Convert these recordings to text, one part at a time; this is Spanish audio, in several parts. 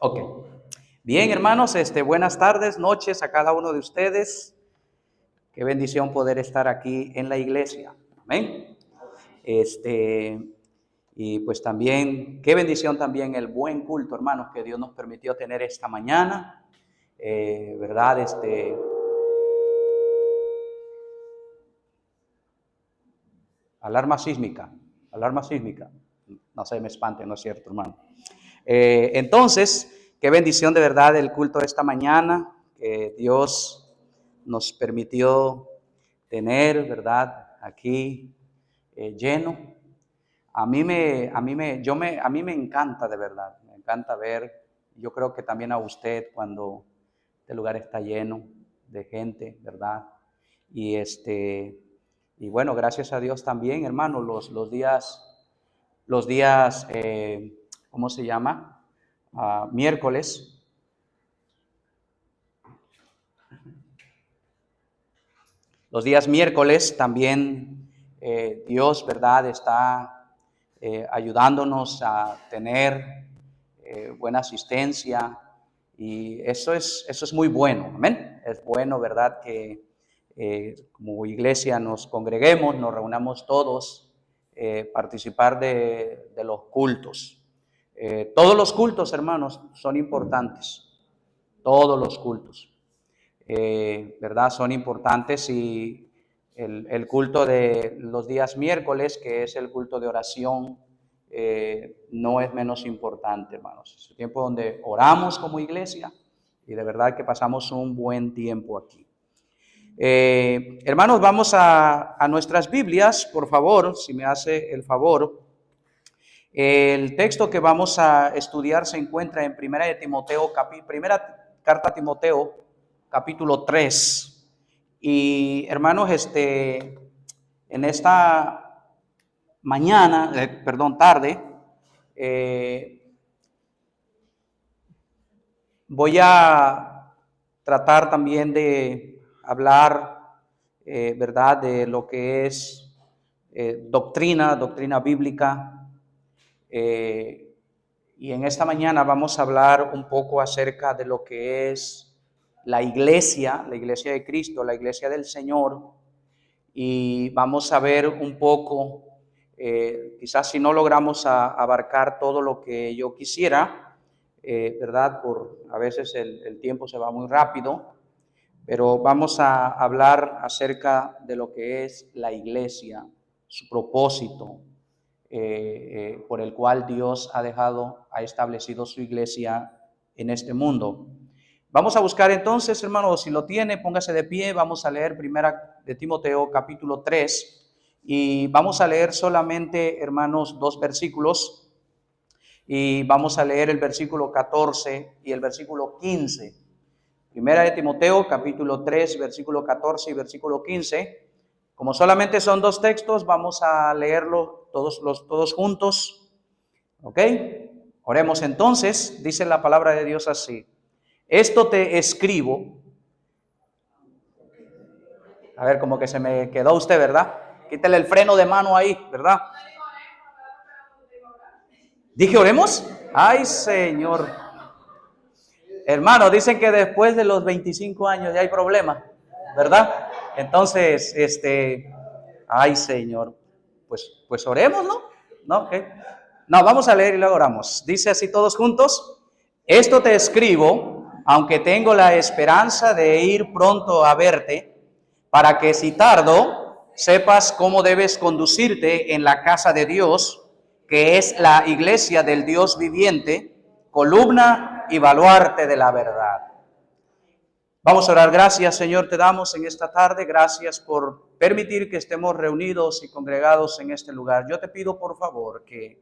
Ok. Bien, hermanos, buenas tardes, noches a cada uno de ustedes. Qué bendición poder estar aquí en la iglesia. Amén. Y pues también, qué bendición también el buen culto, hermanos, que Dios nos permitió tener esta mañana. ¿Verdad? Alarma sísmica, alarma sísmica. No se me espante, no es cierto, hermano. Entonces, qué bendición de verdad el culto de esta mañana, que Dios nos permitió tener, ¿verdad? Aquí lleno. A mí me encanta de verdad, me encanta ver, yo creo que también a usted cuando este lugar está lleno de gente, ¿verdad? Y y bueno, gracias a Dios también, hermano, los días, ¿cómo se llama? Miércoles. Los días miércoles también Dios, ¿verdad? Está ayudándonos a tener buena asistencia y eso es muy bueno, amén. Es bueno, ¿verdad? Que como iglesia nos congreguemos, nos reunamos todos, participar de los cultos. Todos los cultos, hermanos, son importantes, todos los cultos. ¿Verdad? Son importantes y el culto de los días miércoles, que es el culto de oración, no es menos importante, hermanos. Es un tiempo donde oramos como iglesia y de verdad que pasamos un buen tiempo aquí. Hermanos, vamos a nuestras Biblias, por favor, si me hace el favor. El texto que vamos a estudiar se encuentra en primera carta a Timoteo, capítulo 3. Y hermanos, en esta mañana, tarde, voy a tratar también de hablar, ¿verdad?, de lo que es doctrina bíblica. Y en esta mañana vamos a hablar un poco acerca de lo que es la iglesia de Cristo, la iglesia del Señor, y vamos a ver un poco, quizás si no logramos abarcar todo lo que yo quisiera, ¿verdad? A veces el tiempo se va muy rápido, pero vamos a hablar acerca de lo que es la iglesia, su propósito, por el cual Dios ha establecido su iglesia en este mundo. Vamos a buscar entonces, hermanos, si lo tiene, póngase de pie, vamos a leer primera de Timoteo capítulo 3 y vamos a leer solamente, hermanos, 2 versículos y vamos a leer el versículo 14 y el versículo 15. Primera de Timoteo capítulo 3, versículo 14 y versículo 15. Como solamente son 2 textos, vamos a leerlo todos juntos. ¿Ok? Oremos entonces. Dice la palabra de Dios así: esto te escribo. A ver, como que se me quedó usted, ¿verdad? Quítele el freno de mano ahí, ¿verdad? ¿Dije oremos? Ay, Señor. Hermano, dicen que después de los 25 años ya hay problemas, ¿verdad? Entonces, ay, Señor, pues oremos, ¿no? ¿No? ¿Qué? No, vamos a leer y luego oramos. Dice así todos juntos: esto te escribo, aunque tengo la esperanza de ir pronto a verte, para que si tardo, sepas cómo debes conducirte en la casa de Dios, que es la iglesia del Dios viviente, columna y baluarte de la verdad. Vamos a orar. Gracias, Señor, te damos en esta tarde. Gracias por permitir que estemos reunidos y congregados en este lugar. Yo te pido, por favor, que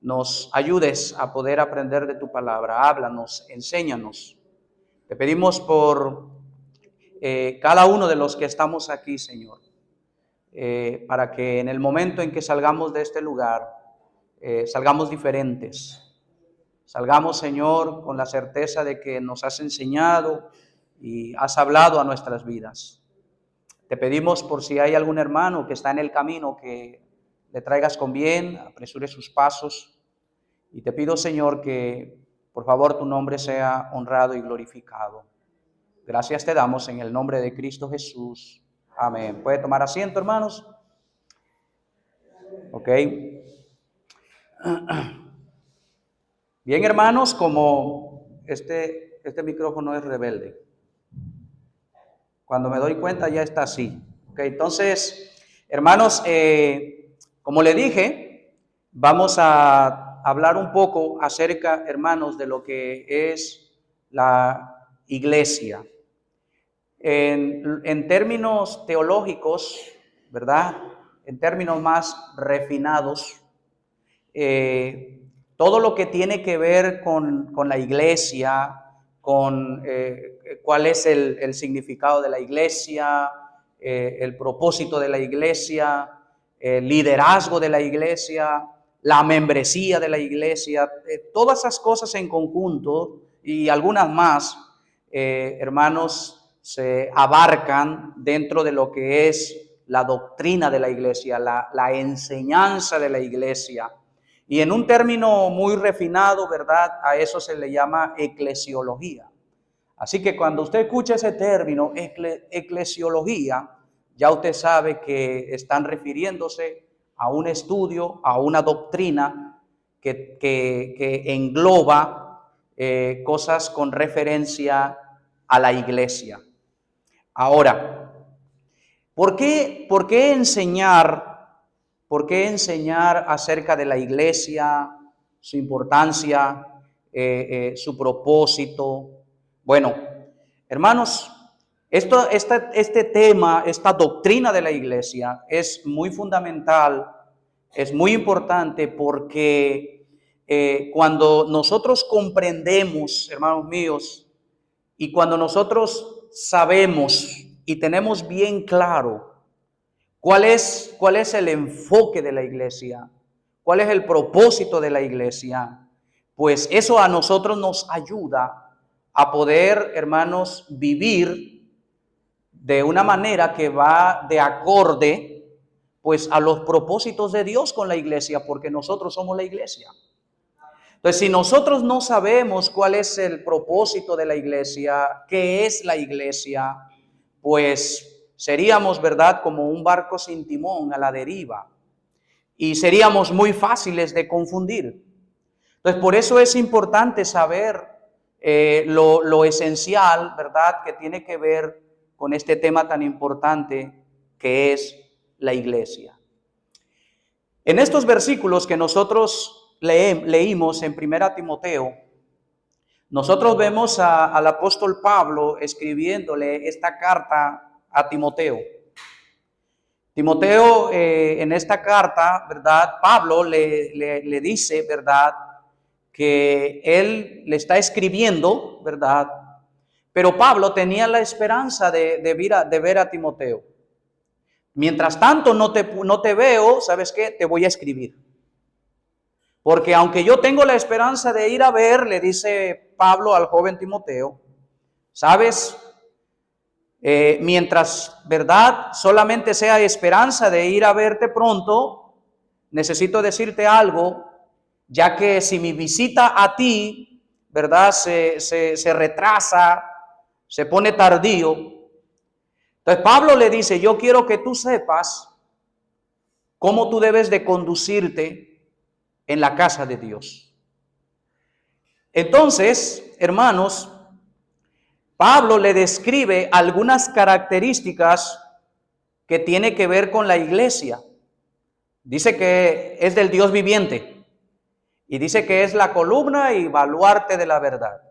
nos ayudes a poder aprender de tu palabra. Háblanos, enséñanos. Te pedimos por cada uno de los que estamos aquí, Señor, para que en el momento en que salgamos de este lugar, salgamos diferentes. Salgamos, Señor, con la certeza de que nos has enseñado y has hablado a nuestras vidas. Te pedimos por si hay algún hermano que está en el camino, que le traigas con bien, apresure sus pasos. Y te pido, Señor, que por favor, tu nombre sea honrado y glorificado. Gracias te damos en el nombre de Cristo Jesús. Amén. ¿Puede tomar asiento, hermanos? Ok. Bien, hermanos, como este micrófono es rebelde. Cuando me doy cuenta ya está así. Ok, entonces, hermanos, como le dije, vamos a hablar un poco acerca, hermanos, de lo que es la iglesia. En términos teológicos, ¿verdad? En términos más refinados, todo lo que tiene que ver con la iglesia, con cuál es el significado de la iglesia, el propósito de la iglesia, el liderazgo de la iglesia, la membresía de la iglesia, todas esas cosas en conjunto y algunas más, hermanos, se abarcan dentro de lo que es la doctrina de la iglesia, la enseñanza de la iglesia. Y en un término muy refinado, ¿verdad? A eso se le llama eclesiología. Así que cuando usted escucha ese término, eclesiología, ya usted sabe que están refiriéndose a un estudio, a una doctrina que engloba cosas con referencia a la iglesia. Ahora, ¿por qué enseñar acerca de la iglesia, su importancia, su propósito? Bueno, hermanos, este tema, esta doctrina de la iglesia es muy fundamental, es muy importante porque cuando nosotros comprendemos, hermanos míos, y cuando nosotros sabemos y tenemos bien claro cuál es el enfoque de la iglesia, cuál es el propósito de la iglesia, pues eso a nosotros nos ayuda a poder, hermanos, vivir de una manera que va de acorde, pues, a los propósitos de Dios con la iglesia, porque nosotros somos la iglesia. Entonces, si nosotros no sabemos cuál es el propósito de la iglesia, qué es la iglesia, pues seríamos, ¿verdad?, como un barco sin timón a la deriva y seríamos muy fáciles de confundir. Entonces, por eso es importante saber lo esencial, ¿verdad?, que tiene que ver con este tema tan importante que es la iglesia. En estos versículos que nosotros leímos en 1 Timoteo, nosotros vemos al apóstol Pablo escribiéndole esta carta a Timoteo. Timoteo, en esta carta, ¿verdad?, Pablo le dice, ¿verdad?, que él le está escribiendo, ¿verdad?, pero Pablo tenía la esperanza de ver a Timoteo. Mientras tanto no te veo, ¿sabes qué? Te voy a escribir. Porque aunque yo tengo la esperanza de ir a ver, le dice Pablo al joven Timoteo, ¿sabes? Mientras, ¿verdad?, solamente sea esperanza de ir a verte pronto, necesito decirte algo, ya que si mi visita a ti, ¿verdad?, se retrasa, se pone tardío. Entonces Pablo le dice, yo quiero que tú sepas cómo tú debes de conducirte en la casa de Dios. Entonces, hermanos, Pablo le describe algunas características que tiene que ver con la iglesia. Dice que es del Dios viviente y dice que es la columna y baluarte de la verdad.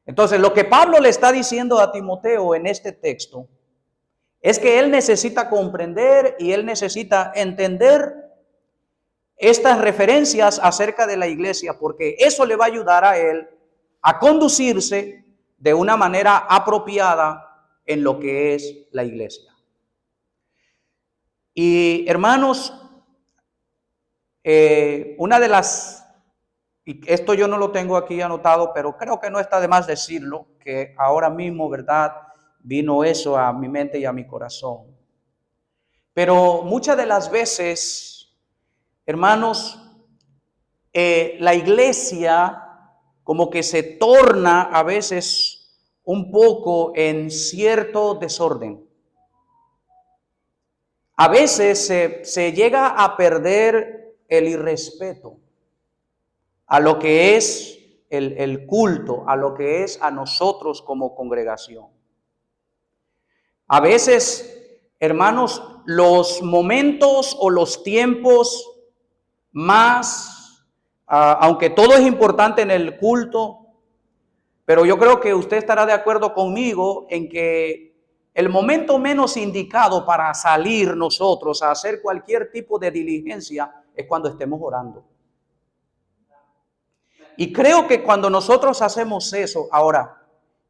Entonces, lo que Pablo le está diciendo a Timoteo en este texto es que él necesita comprender y él necesita entender estas referencias acerca de la iglesia, porque eso le va a ayudar a él a conducirse de una manera apropiada en lo que es la iglesia. Y hermanos, una de las, y esto yo no lo tengo aquí anotado, pero creo que no está de más decirlo, que ahora mismo, ¿verdad?, vino eso a mi mente y a mi corazón. Pero muchas de las veces, hermanos, la iglesia como que se torna a veces un poco en cierto desorden. A veces se llega a perder el irrespeto a lo que es el culto, a lo que es a nosotros como congregación. A veces, hermanos, los momentos o los tiempos más, aunque todo es importante en el culto, pero yo creo que usted estará de acuerdo conmigo en que el momento menos indicado para salir nosotros a hacer cualquier tipo de diligencia es cuando estemos orando. Y creo que cuando nosotros hacemos eso, ahora,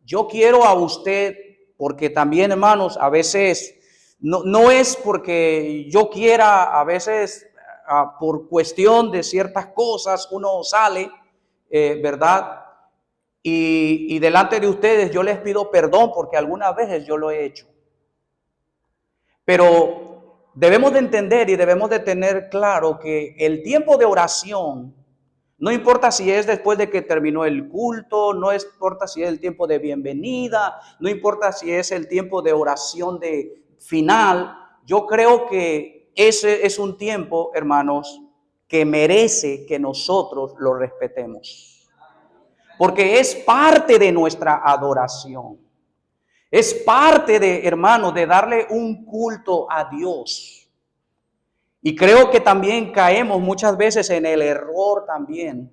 yo quiero a usted, porque también, hermanos, a veces no es porque yo quiera, a veces por cuestión de ciertas cosas uno sale, ¿verdad? Y delante de ustedes yo les pido perdón porque algunas veces yo lo he hecho. Pero debemos de entender y debemos de tener claro que el tiempo de oración, no importa si es después de que terminó el culto, no importa si es el tiempo de bienvenida, no importa si es el tiempo de oración de final, yo creo que ese es un tiempo, hermanos, que merece que nosotros lo respetemos. Porque es parte de nuestra adoración. Es parte de, hermanos, de darle un culto a Dios. Y creo que también caemos muchas veces en el error también.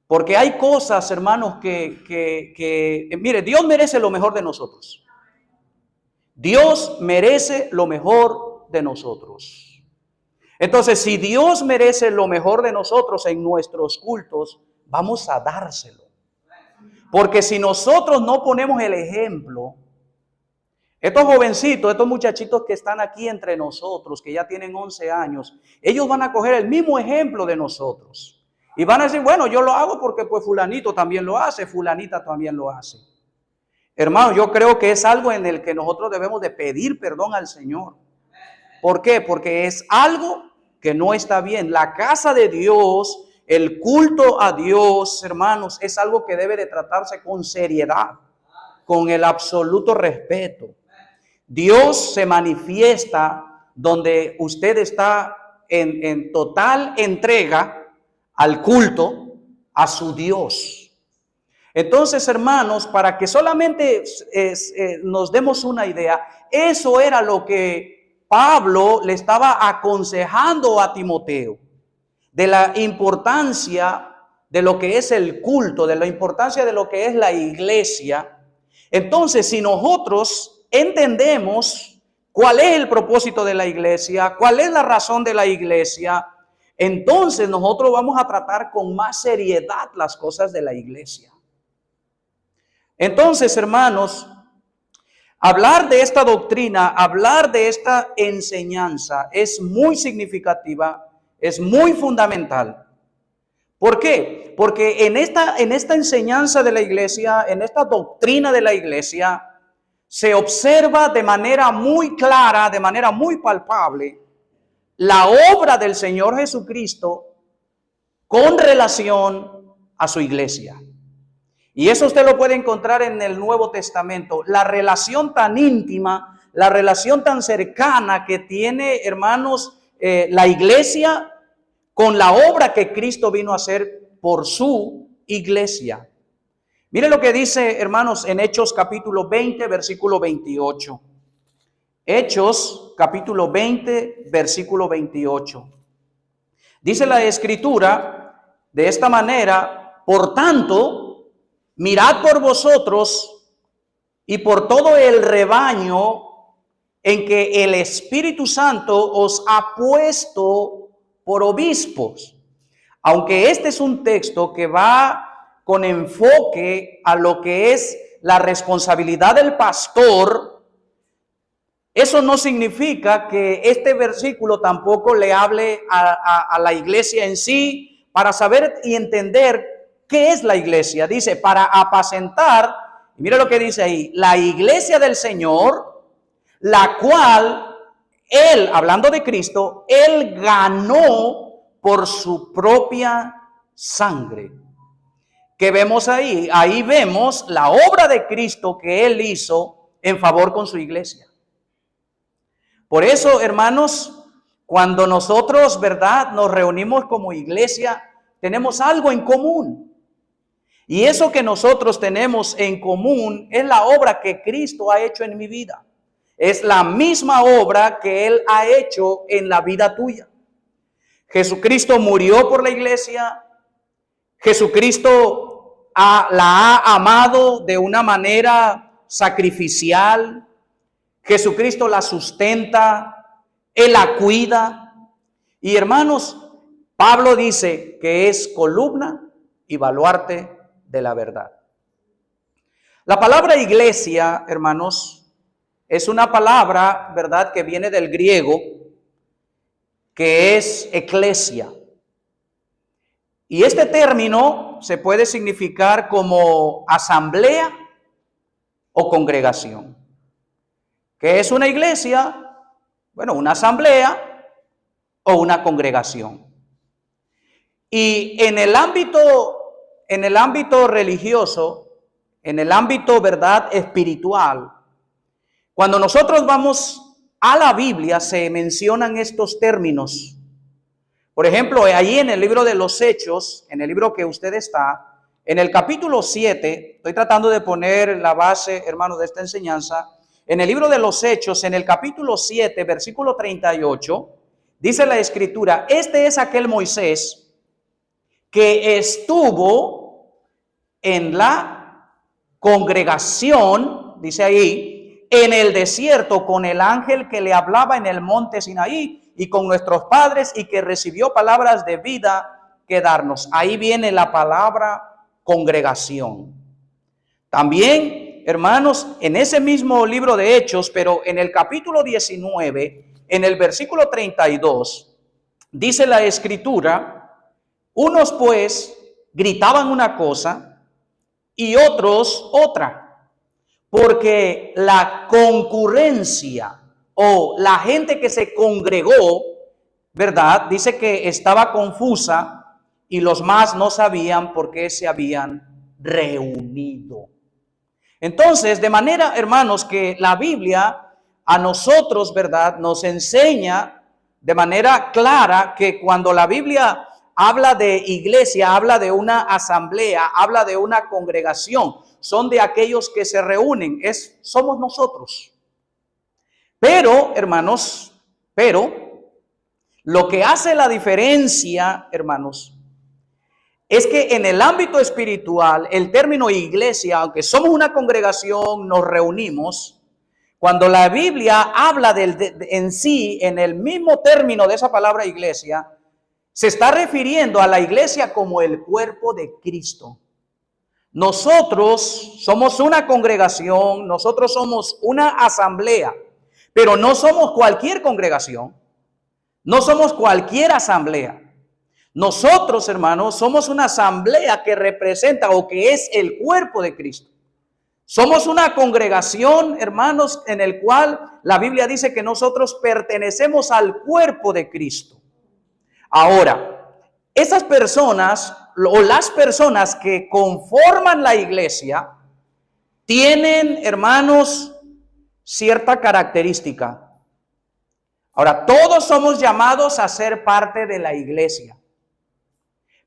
Porque hay cosas, hermanos, mire, Dios merece lo mejor de nosotros. Dios merece lo mejor de nosotros. Entonces, si Dios merece lo mejor de nosotros en nuestros cultos, vamos a dárselo. Porque si nosotros no ponemos el ejemplo, estos jovencitos, estos muchachitos que están aquí entre nosotros, que ya tienen 11 años, ellos van a coger el mismo ejemplo de nosotros. Y van a decir, bueno, yo lo hago porque pues fulanito también lo hace, fulanita también lo hace. Hermanos, yo creo que es algo en el que nosotros debemos de pedir perdón al Señor. ¿Por qué? Porque es algo que no está bien. La casa de Dios, el culto a Dios, hermanos, es algo que debe de tratarse con seriedad, con el absoluto respeto. Dios se manifiesta donde usted está en total entrega al culto a su Dios. Entonces, hermanos, para que solamente nos demos una idea, eso era lo que Pablo le estaba aconsejando a Timoteo, de la importancia de lo que es el culto, de la importancia de lo que es la iglesia. Entonces, si nosotros entendemos cuál es el propósito de la iglesia, cuál es la razón de la iglesia, entonces nosotros vamos a tratar con más seriedad las cosas de la iglesia. Entonces, hermanos, hablar de esta doctrina, hablar de esta enseñanza es muy significativa, es muy fundamental. ¿Por qué? Porque en esta enseñanza de la iglesia, en esta doctrina de la iglesia, se observa de manera muy clara, de manera muy palpable, la obra del Señor Jesucristo con relación a su iglesia. Y eso usted lo puede encontrar en el Nuevo Testamento. La relación tan íntima, la relación tan cercana que tiene, hermanos, la iglesia con la obra que Cristo vino a hacer por su iglesia. Mire lo que dice, hermanos, en Hechos capítulo 20, versículo 28. Hechos capítulo 20, versículo 28. Dice la Escritura de esta manera: por tanto, mirad por vosotros y por todo el rebaño en que el Espíritu Santo os ha puesto por obispos. Aunque este es un texto que va con enfoque a lo que es la responsabilidad del pastor, eso no significa que este versículo tampoco le hable a la iglesia en sí para saber y entender qué es la iglesia. Dice, para apacentar, y mira lo que dice ahí, la iglesia del Señor, la cual Él, hablando de Cristo, Él ganó por su propia sangre. ¿Qué vemos ahí? Ahí vemos la obra de Cristo que Él hizo en favor con su iglesia. Por eso, hermanos, cuando nosotros, ¿verdad?, nos reunimos como iglesia, tenemos algo en común. Y eso que nosotros tenemos en común es la obra que Cristo ha hecho en mi vida. Es la misma obra que Él ha hecho en la vida tuya. Jesucristo murió por la iglesia. Jesucristo la ha amado de una manera sacrificial. Jesucristo la sustenta, Él la cuida. Y hermanos, Pablo dice que es columna y baluarte de la verdad. La palabra iglesia, hermanos, es una palabra, ¿verdad?, que viene del griego, que es eclesia. Y este término se puede significar como asamblea o congregación. ¿Qué es una iglesia? Bueno, una asamblea o una congregación. Y en el ámbito religioso, en el ámbito, ¿verdad?, espiritual, cuando nosotros vamos a la Biblia se mencionan estos términos. Por ejemplo, ahí en el libro de los Hechos, en el libro que usted está, en el capítulo 7, estoy tratando de poner la base, hermano, de esta enseñanza. En el libro de los Hechos, en el capítulo 7, versículo 38, dice la Escritura: este es aquel Moisés que estuvo en la congregación, dice ahí, en el desierto con el ángel que le hablaba en el monte Sinaí y con nuestros padres, y que recibió palabras de vida que darnos. Ahí viene la palabra congregación. También, hermanos, en ese mismo libro de Hechos, pero en el capítulo 19, en el versículo 32, dice la Escritura: unos pues gritaban una cosa y otros otra, porque la concurrencia o la gente que se congregó, ¿verdad?, dice que estaba confusa y los más no sabían por qué se habían reunido. Entonces, de manera, hermanos, que la Biblia a nosotros, ¿verdad?, nos enseña de manera clara que cuando la Biblia habla de iglesia, habla de una asamblea, habla de una congregación, son de aquellos que se reúnen, somos nosotros. Pero, hermanos, lo que hace la diferencia, hermanos, es que en el ámbito espiritual, el término iglesia, aunque somos una congregación, nos reunimos, cuando la Biblia habla en sí, en el mismo término de esa palabra iglesia, se está refiriendo a la iglesia como el cuerpo de Cristo. Nosotros somos una congregación, nosotros somos una asamblea, pero no somos cualquier congregación, no somos cualquier asamblea. Nosotros, hermanos, somos una asamblea que representa o que es el cuerpo de Cristo. Somos una congregación, hermanos, en el cual la Biblia dice que nosotros pertenecemos al cuerpo de Cristo. Ahora, esas personas o las personas que conforman la iglesia tienen, hermanos, cierta característica. Ahora, todos somos llamados a ser parte de la iglesia,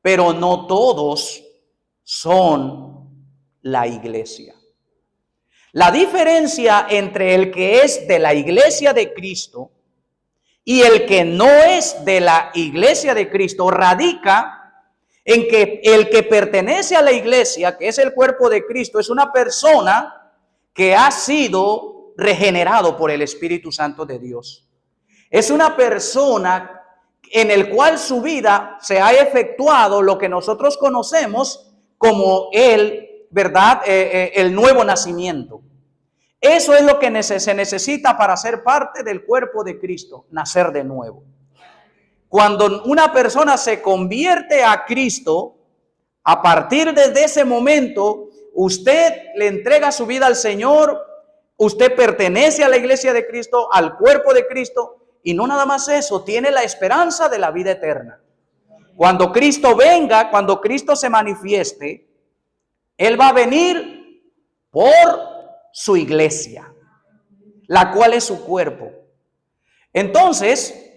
pero no todos son la iglesia. La diferencia entre el que es de la iglesia de Cristo y el que no es de la iglesia de Cristo radica en que el que pertenece a la iglesia, que es el cuerpo de Cristo, es una persona que ha sido regenerado por el Espíritu Santo de Dios. Es una persona en el cual su vida se ha efectuado lo que nosotros conocemos como el nuevo nacimiento. Eso es lo que se necesita para ser parte del cuerpo de Cristo, nacer de nuevo. Cuando una persona se convierte a Cristo, a partir de ese momento, usted le entrega su vida al Señor, usted pertenece a la iglesia de Cristo, al cuerpo de Cristo, y no nada más eso, tiene la esperanza de la vida eterna. Cuando Cristo venga, cuando Cristo se manifieste, Él va a venir por su iglesia, la cual es su cuerpo. Entonces,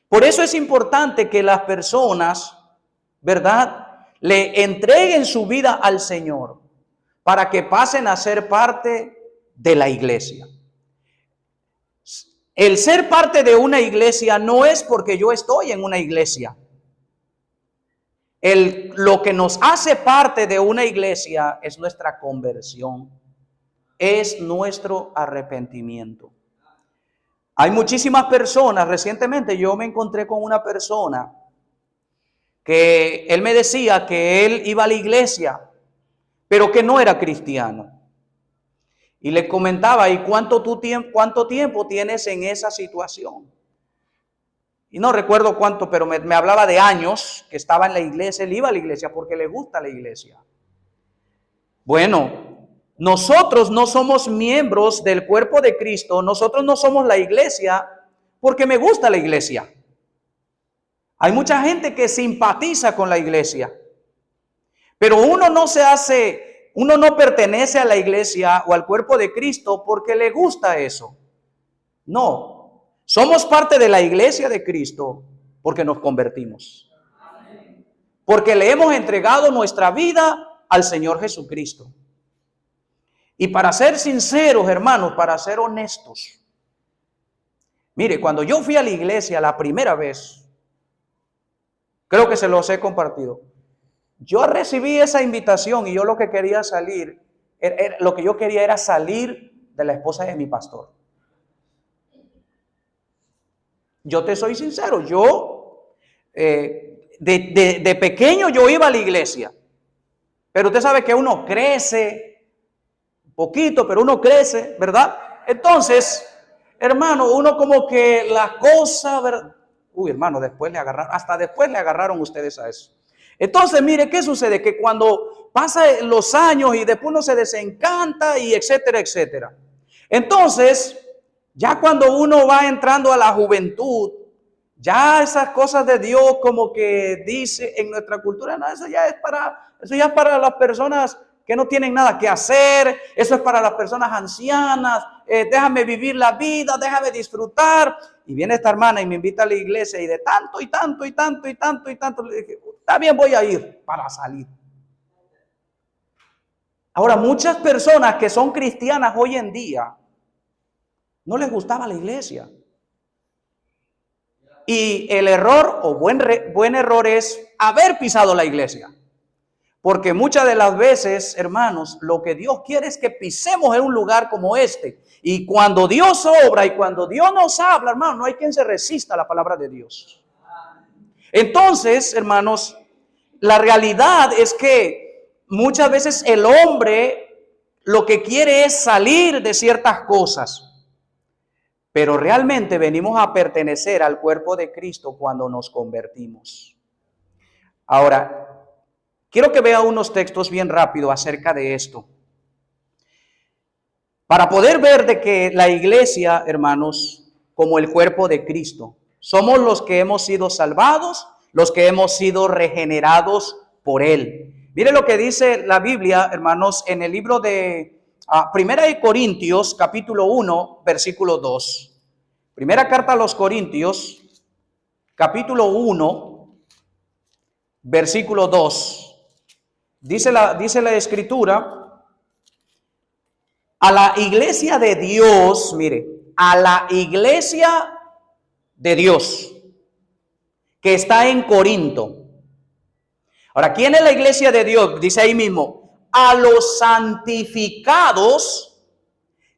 por eso es importante que las personas, ¿verdad?, le entreguen su vida al Señor para que pasen a ser parte de la iglesia. El ser parte de una iglesia no es porque yo estoy en una iglesia. Lo que nos hace parte de una iglesia es nuestra conversión, es nuestro arrepentimiento. Hay muchísimas personas. Recientemente yo me encontré con una persona que él me decía que él iba a la iglesia, pero que no era cristiano. Y le comentaba, ¿y cuánto tiempo tienes en esa situación? Y no recuerdo cuánto, pero me hablaba de años que estaba en la iglesia. Él iba a la iglesia porque le gusta la iglesia. Bueno, nosotros no somos miembros del cuerpo de Cristo. Nosotros no somos la iglesia porque me gusta la iglesia. Hay mucha gente que simpatiza con la iglesia, pero uno no pertenece a la iglesia o al cuerpo de Cristo porque le gusta eso. No, somos parte de la iglesia de Cristo porque nos convertimos. Porque le hemos entregado nuestra vida al Señor Jesucristo. Y para ser sinceros, hermanos, para ser honestos, mire, cuando yo fui a la iglesia la primera vez, creo que se los he compartido, yo recibí esa invitación y yo lo que quería era salir de la esposa de mi pastor. Yo te soy sincero, yo de pequeño yo iba a la iglesia, pero usted sabe que uno crece un poquito, pero uno crece, ¿verdad? Entonces, hermano, uno como que la cosa, ¿verdad? Hermano, hasta después le agarraron ustedes a eso. Entonces, mire, ¿qué sucede? Que cuando pasan los años y después uno se desencanta y etcétera, etcétera. Entonces, ya cuando uno va entrando a la juventud, ya esas cosas de Dios como que dice en nuestra cultura, no, eso ya es para las personas que no tienen nada que hacer, eso es para las personas ancianas, déjame vivir la vida, déjame disfrutar. Y viene esta hermana y me invita a la iglesia y de tanto y tanto y tanto y tanto y tanto, le dije, está bien, voy a ir para salir. Ahora, muchas personas que son cristianas hoy en día, no les gustaba la iglesia. Y el error o buen error es haber pisado la iglesia. Porque muchas de las veces, hermanos, lo que Dios quiere es que pisemos en un lugar como este. Y cuando Dios obra y cuando Dios nos habla, hermano, no hay quien se resista a la palabra de Dios. Entonces, hermanos, la realidad es que muchas veces el hombre lo que quiere es salir de ciertas cosas. Pero realmente venimos a pertenecer al cuerpo de Cristo cuando nos convertimos. Ahora, quiero que vea unos textos bien rápido acerca de esto. Para poder ver de que la iglesia, hermanos, como el cuerpo de Cristo, somos los que hemos sido salvados, los que hemos sido regenerados por Él. Mire lo que dice la Biblia, hermanos, en el libro de Primera de Corintios, capítulo 1, versículo 2. Primera carta a los Corintios, capítulo 1, versículo 2. Dice la Escritura, a la iglesia de Dios, mire, a la iglesia de Dios que está en Corinto. Ahora, ¿quién es la iglesia de Dios? Dice ahí mismo, a los santificados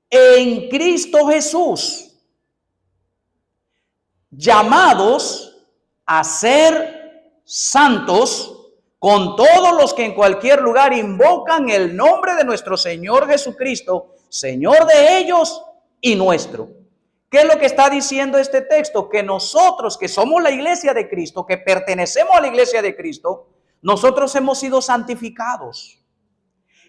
en Cristo Jesús, llamados a ser santos con todos los que en cualquier lugar invocan el nombre de nuestro Señor Jesucristo, Señor de ellos y nuestro. ¿Qué es lo que está diciendo este texto? Que nosotros que somos la iglesia de Cristo, que pertenecemos a la iglesia de Cristo, nosotros hemos sido santificados.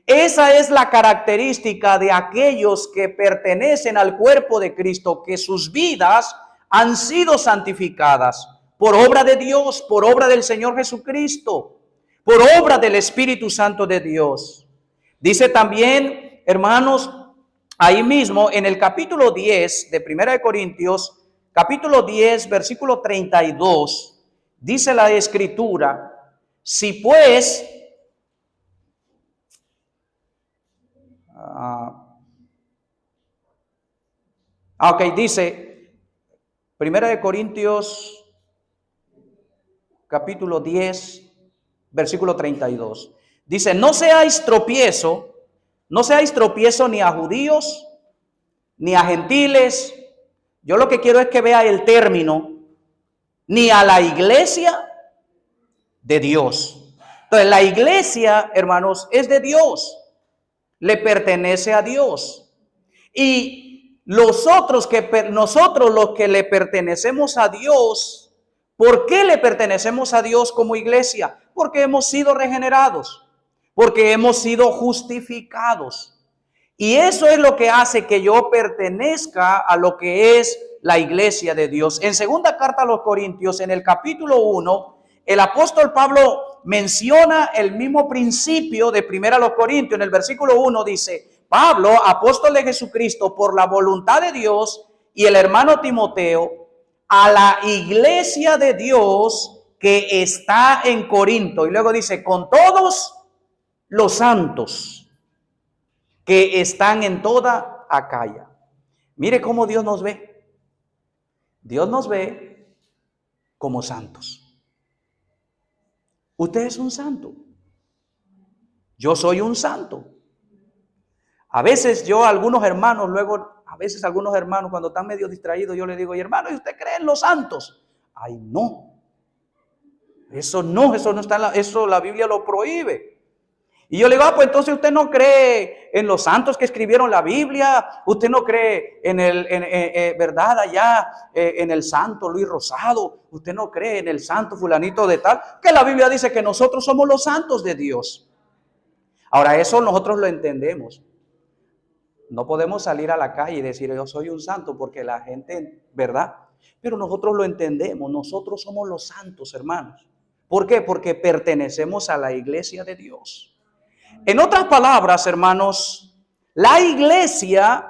Esa es la característica de aquellos que pertenecen al cuerpo de Cristo, que sus vidas han sido santificadas por obra de Dios, por obra del Señor Jesucristo, por obra del Espíritu Santo de Dios. Dice también, hermanos, ahí mismo en el capítulo 10 de Primera de Corintios, capítulo 10, versículo 32, dice la Escritura, si pues, dice, Primera de Corintios, capítulo 10, versículo 32. Dice, no seáis tropiezo ni a judíos, ni a gentiles. Yo lo que quiero es que vea el término, ni a la iglesia de Dios. Entonces, la iglesia, hermanos, es de Dios, le pertenece a Dios. Y nosotros los que le pertenecemos a Dios, ¿por qué le pertenecemos a Dios como iglesia? Porque hemos sido regenerados, porque hemos sido justificados. Y eso es lo que hace que yo pertenezca a lo que es la iglesia de Dios. En segunda carta a los Corintios, en el capítulo 1, el apóstol Pablo menciona el mismo principio de primera a los Corintios. En el versículo 1 dice, Pablo, apóstol de Jesucristo, por la voluntad de Dios, y el hermano Timoteo, a la iglesia de Dios que está en Corinto. Y luego dice, con todos los santos que están en toda Acaya. Mire cómo Dios nos ve. Dios nos ve como santos. Usted es un santo. Yo soy un santo. A veces algunos hermanos cuando están medio distraídos, yo les digo, y hermano, ¿y usted cree en los santos? Ay, no. Eso no está eso la Biblia lo prohíbe. Y yo le digo, pues entonces usted no cree en los santos que escribieron la Biblia, usted no cree en verdad allá en el santo Luis Rosado, usted no cree en el santo fulanito de tal, que la Biblia dice que nosotros somos los santos de Dios. Ahora eso nosotros lo entendemos. No podemos salir a la calle y decir yo soy un santo porque la gente, ¿verdad? Pero nosotros lo entendemos, nosotros somos los santos, hermanos. ¿Por qué? Porque pertenecemos a la iglesia de Dios. En otras palabras, hermanos, la iglesia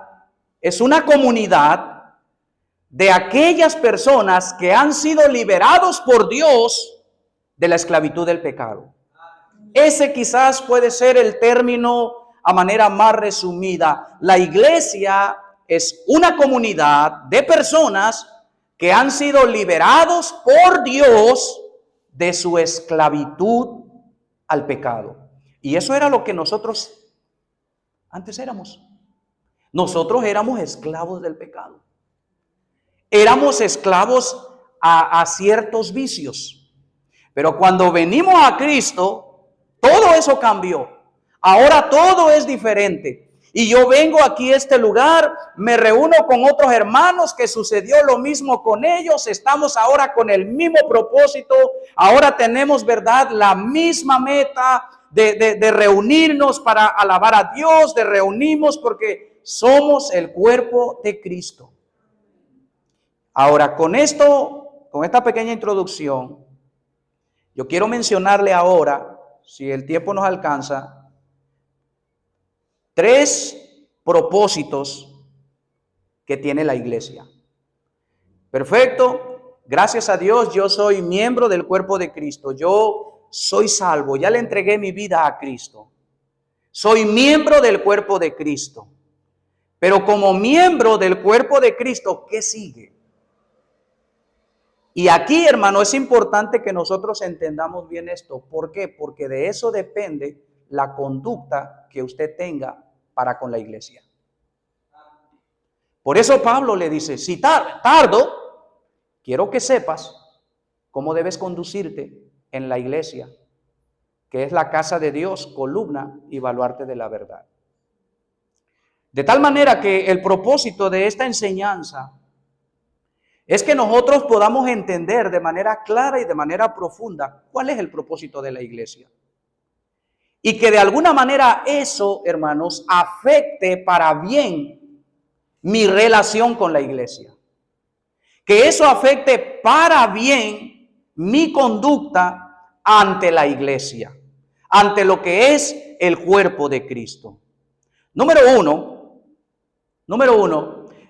es una comunidad de aquellas personas que han sido liberados por Dios de la esclavitud del pecado. Ese quizás puede ser el término a manera más resumida. La iglesia es una comunidad de personas que han sido liberados por Dios de su esclavitud al pecado. Y eso era lo que nosotros antes éramos. Nosotros éramos esclavos del pecado. Éramos esclavos a ciertos vicios. Pero cuando venimos a Cristo, todo eso cambió. Ahora todo es diferente. Y yo vengo aquí a este lugar, me reúno con otros hermanos que sucedió lo mismo con ellos. Estamos ahora con el mismo propósito. Ahora tenemos, ¿verdad?, la misma meta de reunirnos para alabar a Dios, de reunirnos porque somos el cuerpo de Cristo. Ahora, con esta pequeña introducción, yo quiero mencionarle ahora, si el tiempo nos alcanza, 3 propósitos que tiene la iglesia. Perfecto, gracias a Dios yo soy miembro del cuerpo de Cristo, yo soy salvo, ya le entregué mi vida a Cristo. Soy miembro del cuerpo de Cristo. Pero como miembro del cuerpo de Cristo, ¿qué sigue? Y aquí, hermano, es importante que nosotros entendamos bien esto. ¿Por qué? Porque de eso depende la conducta que usted tenga para con la iglesia. Por eso Pablo le dice, si tardo, quiero que sepas cómo debes conducirte en la iglesia, que es la casa de Dios, columna y baluarte de la verdad. De tal manera que el propósito de esta enseñanza es que nosotros podamos entender de manera clara y de manera profunda cuál es el propósito de la iglesia. Y que de alguna manera eso, hermanos, afecte para bien mi relación con la iglesia. Que eso afecte para bien mi conducta ante la iglesia. ante lo que es el cuerpo de Cristo. Número uno,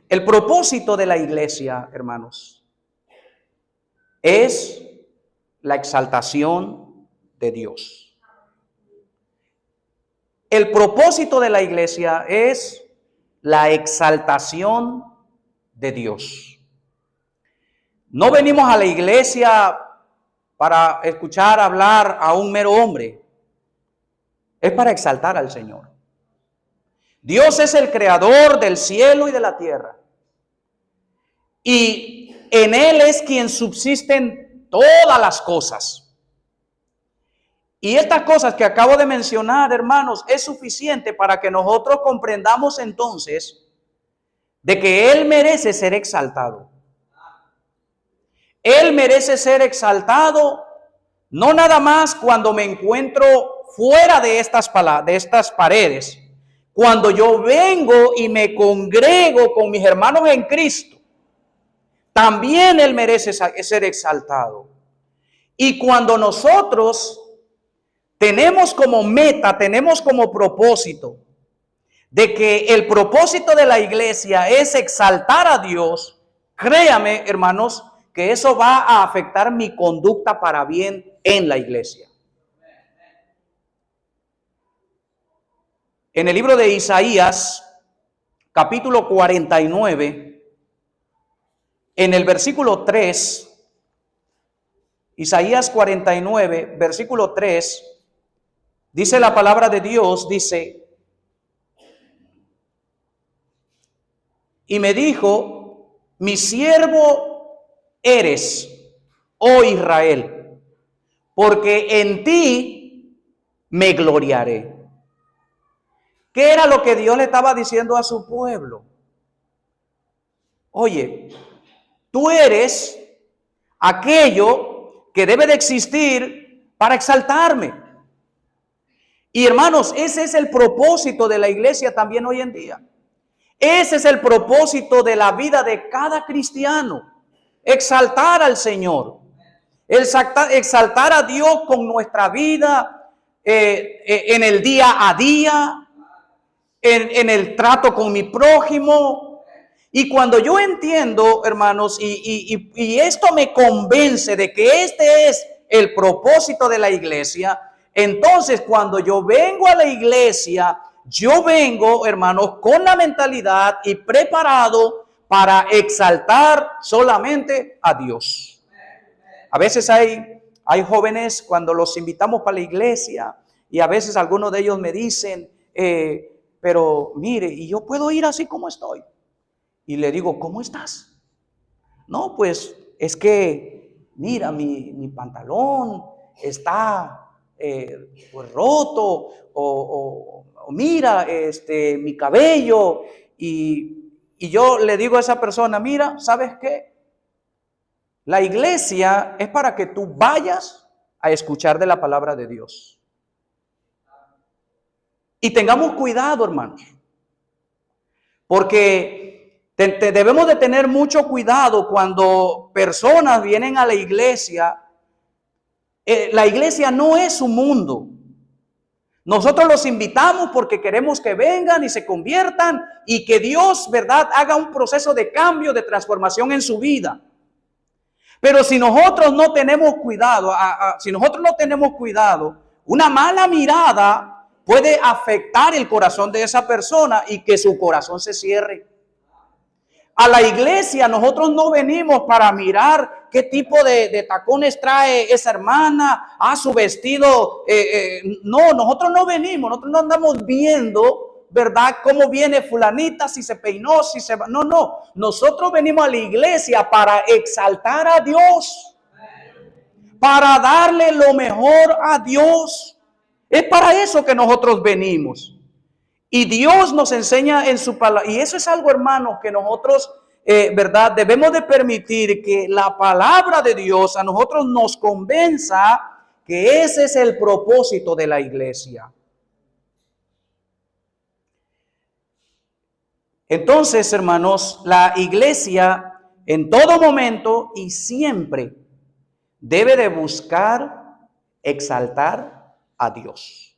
el propósito de la iglesia, hermanos, es la exaltación de Dios. El propósito de la iglesia es la exaltación de Dios. No venimos a la iglesia para escuchar hablar a un mero hombre. Es para exaltar al Señor. Dios es el creador del cielo y de la tierra. Y en Él es quien subsisten todas las cosas. Y estas cosas que acabo de mencionar, hermanos, es suficiente para que nosotros comprendamos entonces de que Él merece ser exaltado. Él merece ser exaltado, no nada más cuando me encuentro fuera de estas paredes, cuando yo vengo y me congrego con mis hermanos en Cristo, también Él merece ser exaltado. Y cuando nosotros tenemos como meta, tenemos como propósito, de que el propósito de la iglesia es exaltar a Dios, créame, hermanos, que eso va a afectar mi conducta para bien en la iglesia. En el libro de Isaías, capítulo 49, en el versículo 3, Isaías 49, versículo 3, dice la palabra de Dios, dice: y me dijo, mi siervo eres, oh Israel, porque en ti me gloriaré. ¿Qué era lo que Dios le estaba diciendo a su pueblo? Oye, tú eres aquello que debe de existir para exaltarme. Y hermanos, ese es el propósito de la iglesia también hoy en día. Ese es el propósito de la vida de cada cristiano. Exaltar al Señor. Exaltar a Dios con nuestra vida, en el día a día, en el trato con mi prójimo. Y cuando yo entiendo, hermanos, y esto me convence de que este es el propósito de la iglesia, entonces cuando yo vengo a la iglesia, yo vengo, hermanos, con la mentalidad y preparado para exaltar solamente a Dios. A veces hay jóvenes cuando los invitamos para la iglesia y a veces algunos de ellos me dicen, pero mire, ¿y yo puedo ir así como estoy? Y le digo, ¿cómo estás? No, pues es que, mira, mi pantalón está pues roto, o mira, mi cabello. Y yo le digo a esa persona, mira, ¿sabes qué? La iglesia es para que tú vayas a escuchar de la palabra de Dios. Y tengamos cuidado, hermanos, porque debemos de tener mucho cuidado cuando personas vienen a la iglesia. La iglesia no es un mundo. Nosotros los invitamos porque queremos que vengan y se conviertan y que Dios, ¿verdad?, haga un proceso de cambio, de transformación en su vida. Pero si nosotros no tenemos cuidado, una mala mirada puede afectar el corazón de esa persona y que su corazón se cierre. A la iglesia nosotros no venimos para mirar qué tipo de tacones trae esa hermana, su vestido. No, nosotros no venimos, nosotros no andamos viendo, ¿verdad?, cómo viene fulanita, si se peinó, si se va. No, nosotros venimos a la iglesia para exaltar a Dios, para darle lo mejor a Dios. Es para eso que nosotros venimos. Y Dios nos enseña en su palabra. Y eso es algo, hermano, que nosotros, ¿verdad?, debemos de permitir que la palabra de Dios a nosotros nos convenza que ese es el propósito de la iglesia. Entonces, hermanos, la iglesia en todo momento y siempre debe de buscar exaltar a Dios.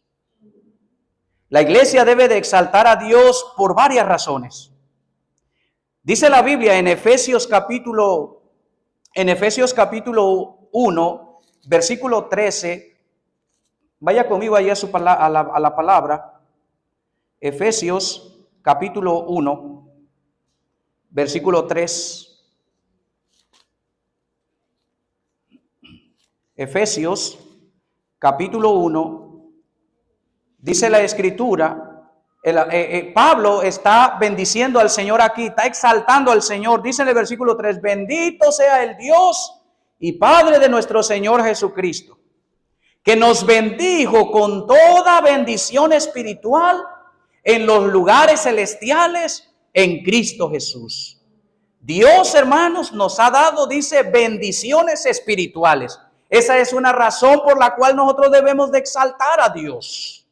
La iglesia debe de exaltar a Dios por varias razones. Dice la Biblia en Efesios capítulo 1, versículo 13. Vaya conmigo allá a la palabra. Efesios capítulo 1, versículo 3. Efesios capítulo 1, dice la escritura, Pablo está bendiciendo al Señor aquí, está exaltando al Señor. Dice en el versículo 3, bendito sea el Dios y Padre de nuestro Señor Jesucristo, que nos bendijo con toda bendición espiritual en los lugares celestiales en Cristo Jesús. Dios, hermanos, nos ha dado, dice, bendiciones espirituales. Esa es una razón por la cual nosotros debemos de exaltar a Dios.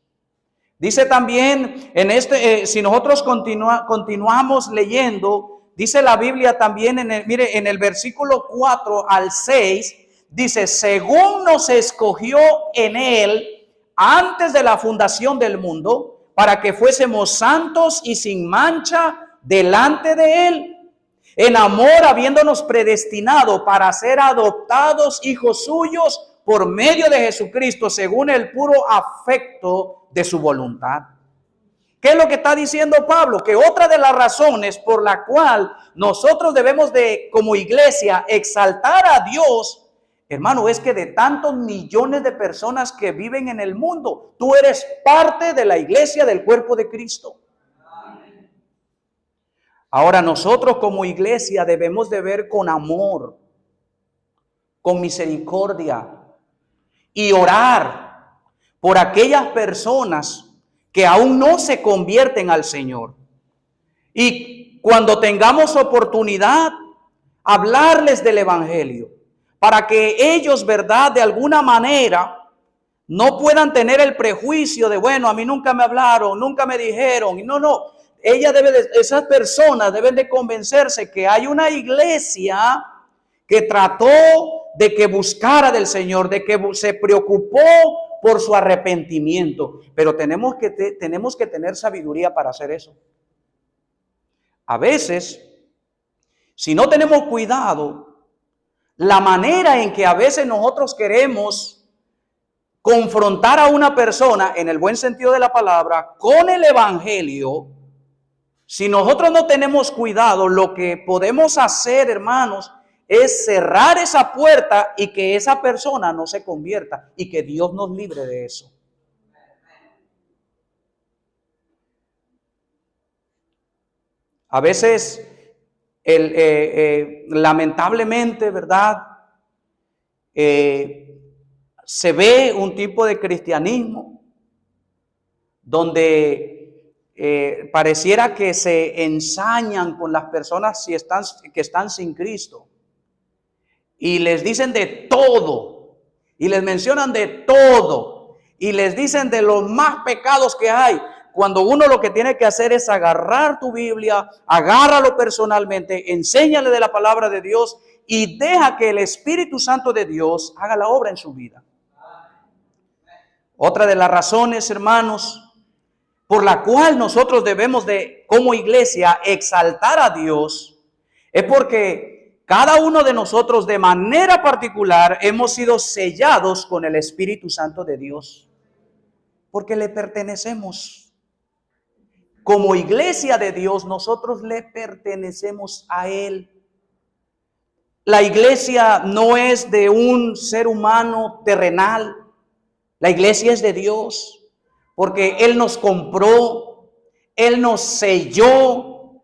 Dice también en si nosotros continuamos leyendo, dice la Biblia también en el versículo 4 al 6, dice, según nos escogió en él antes de la fundación del mundo, para que fuésemos santos y sin mancha delante de él, en amor habiéndonos predestinado para ser adoptados hijos suyos por medio de Jesucristo, según el puro afecto de su voluntad. ¿Qué es lo que está diciendo Pablo? Que otra de las razones por la cual nosotros debemos de, como iglesia, exaltar a Dios, hermano, es que de tantos millones de personas que viven en el mundo, tú eres parte de la iglesia del cuerpo de Cristo. Ahora nosotros como iglesia debemos de ver con amor, con misericordia y orar por aquellas personas que aún no se convierten al Señor. Y cuando tengamos oportunidad, hablarles del Evangelio, para que ellos, verdad, de alguna manera no puedan tener el prejuicio de, bueno, a mí nunca me hablaron, nunca me dijeron. No. Esas personas deben de convencerse que hay una iglesia que trató de que buscara del Señor, de que se preocupó por su arrepentimiento. Pero tenemos que tener sabiduría para hacer eso. A veces, si no tenemos cuidado, la manera en que a veces nosotros queremos confrontar a una persona, en el buen sentido de la palabra, con el Evangelio, si nosotros no tenemos cuidado, lo que podemos hacer, hermanos, es cerrar esa puerta y que esa persona no se convierta y que Dios nos libre de eso. A veces, lamentablemente, ¿verdad? Se ve un tipo de cristianismo donde pareciera que se ensañan con las personas que están sin Cristo y les dicen de todo y les mencionan de todo y les dicen de los más pecados que hay, cuando uno lo que tiene que hacer es agarrar tu Biblia, agárralo personalmente, enséñale de la palabra de Dios y deja que el Espíritu Santo de Dios haga la obra en su vida. Otra de las razones, hermanos, por la cual nosotros debemos de, como iglesia, exaltar a Dios, es porque cada uno de nosotros de manera particular hemos sido sellados con el Espíritu Santo de Dios, porque le pertenecemos. Como iglesia de Dios, nosotros le pertenecemos a Él. La iglesia no es de un ser humano terrenal, la iglesia es de Dios. Porque Él nos compró, Él nos selló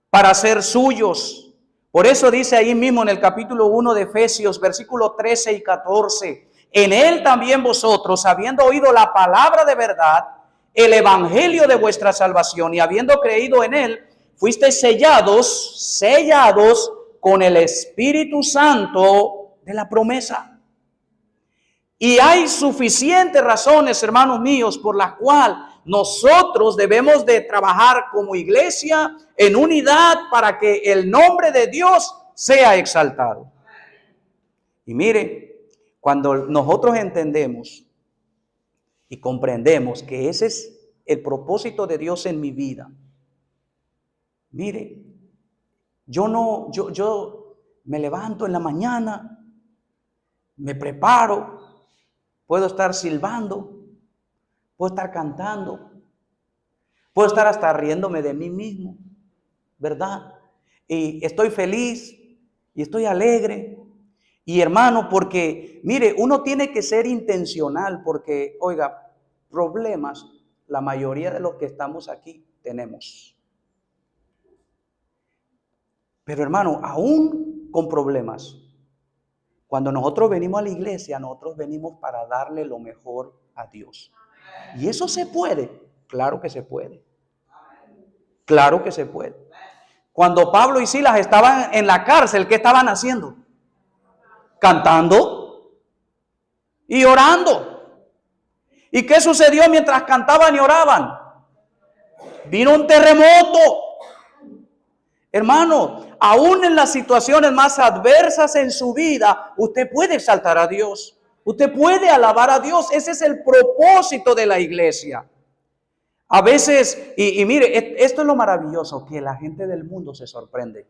para ser suyos. Por eso dice ahí mismo en el capítulo 1 de Efesios, versículos 13 y 14, en Él también vosotros, habiendo oído la palabra de verdad, el evangelio de vuestra salvación, y habiendo creído en Él, fuisteis sellados con el Espíritu Santo de la promesa. Y hay suficientes razones, hermanos míos, por las cuales nosotros debemos de trabajar como iglesia en unidad para que el nombre de Dios sea exaltado. Y mire, cuando nosotros entendemos y comprendemos que ese es el propósito de Dios en mi vida. Mire, yo me levanto en la mañana, me preparo, puedo estar silbando, puedo estar cantando, puedo estar hasta riéndome de mí mismo, ¿verdad? Y estoy feliz y estoy alegre. Y hermano, porque mire, uno tiene que ser intencional porque, oiga, problemas, la mayoría de los que estamos aquí tenemos. Pero hermano, aún con problemas, cuando nosotros venimos a la iglesia, nosotros venimos para darle lo mejor a Dios. ¿Y eso se puede? Claro que se puede. Claro que se puede. Cuando Pablo y Silas estaban en la cárcel, ¿qué estaban haciendo? Cantando y orando. ¿Y qué sucedió mientras cantaban y oraban? Vino un terremoto. Hermano, aún en las situaciones más adversas en su vida, usted puede exaltar a Dios. Usted puede alabar a Dios. Ese es el propósito de la iglesia. A veces, y mire, esto es lo maravilloso, que la gente del mundo se sorprende.